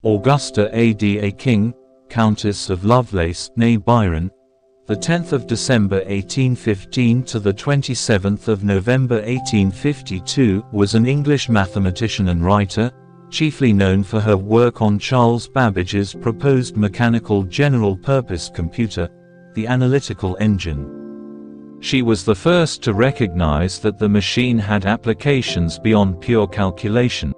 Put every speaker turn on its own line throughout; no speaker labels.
Augusta Ada King, Countess of Lovelace, née Byron, the 10th of December 1815 to the 27th of November 1852, was an English mathematician and writer, chiefly known for her work on Charles Babbage's proposed mechanical general-purpose computer, the analytical engine. She was the first to recognize that the machine had applications beyond pure calculation,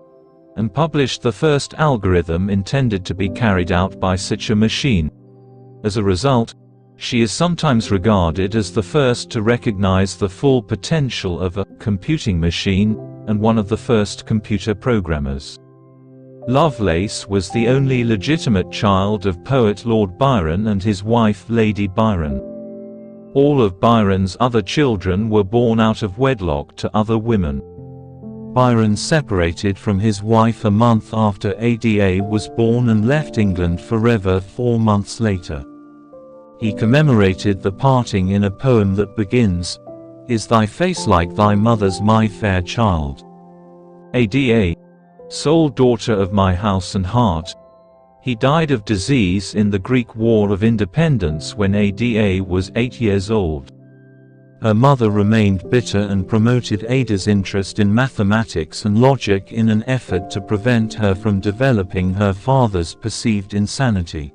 and published the first algorithm intended to be carried out by such a machine. As a result, she is sometimes regarded as the first to recognize the full potential of a computing machine, and one of the first computer programmers. Lovelace was the only legitimate child of poet Lord Byron and his wife Lady Byron. All of Byron's other children were born out of wedlock to other women. Byron separated from his wife a month after Ada was born and left England forever 4 months later. He commemorated the parting in a poem that begins, "Is thy face like thy mother's, my fair child? Ada, sole daughter of my house and heart." He died of disease in the Greek War of Independence when Ada was 8 years old. Her mother remained bitter and promoted Ada's interest in mathematics and logic in an effort to prevent her from developing her father's perceived insanity.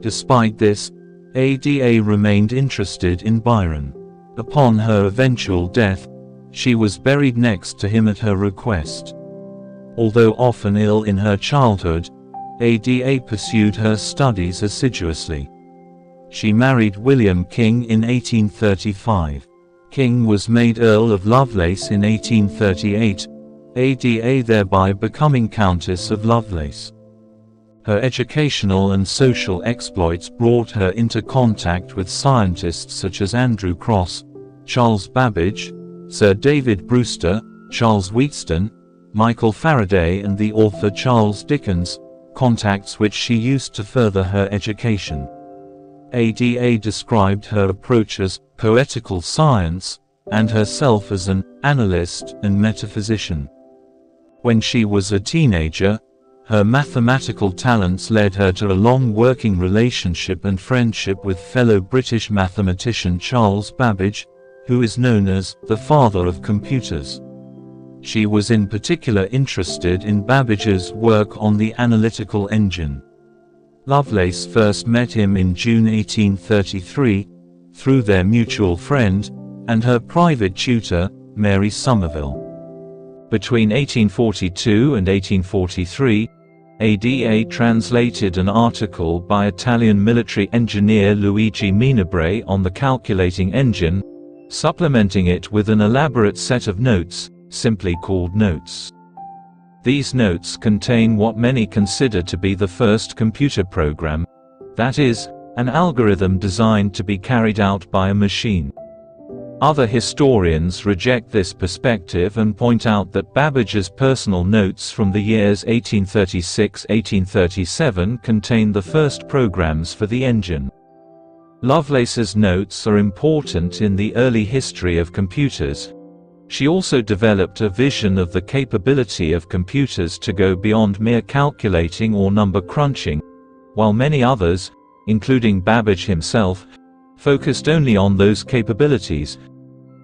Despite this, Ada remained interested in Byron. Upon her eventual death, she was buried next to him at her request. Although often ill in her childhood, Ada pursued her studies assiduously. She married William King in 1835. King was made Earl of Lovelace in 1838, Ada thereby becoming Countess of Lovelace. Her educational and social exploits brought her into contact with scientists such as Andrew Cross, Charles Babbage, Sir David Brewster, Charles Wheatstone, Michael Faraday and the author Charles Dickens, contacts which she used to further her education. Ada described her approach as poetical science, and herself as an analyst and metaphysician. When she was a teenager, her mathematical talents led her to a long working relationship and friendship with fellow British mathematician Charles Babbage, who is known as the father of computers. She was in particular interested in Babbage's work on the analytical engine. Lovelace first met him in June 1833, through their mutual friend, and her private tutor, Mary Somerville. Between 1842 and 1843, Ada translated an article by Italian military engineer Luigi Minabre on the calculating engine, supplementing it with an elaborate set of notes, simply called notes. These notes contain what many consider to be the first computer program, that is, an algorithm designed to be carried out by a machine. Other historians reject this perspective and point out that Babbage's personal notes from the years 1836–1837 contain the first programs for the engine. Lovelace's notes are important in the early history of computers. She also developed a vision of the capability of computers to go beyond mere calculating or number crunching, while many others, including Babbage himself, focused only on those capabilities.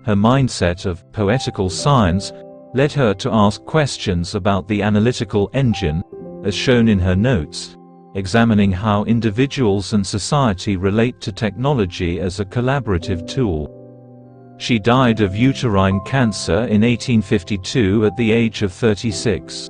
Her mindset of poetical science led her to ask questions about the analytical engine, as shown in her notes, examining how individuals and society relate to technology as a collaborative tool. She died of uterine cancer in 1852 at the age of 36.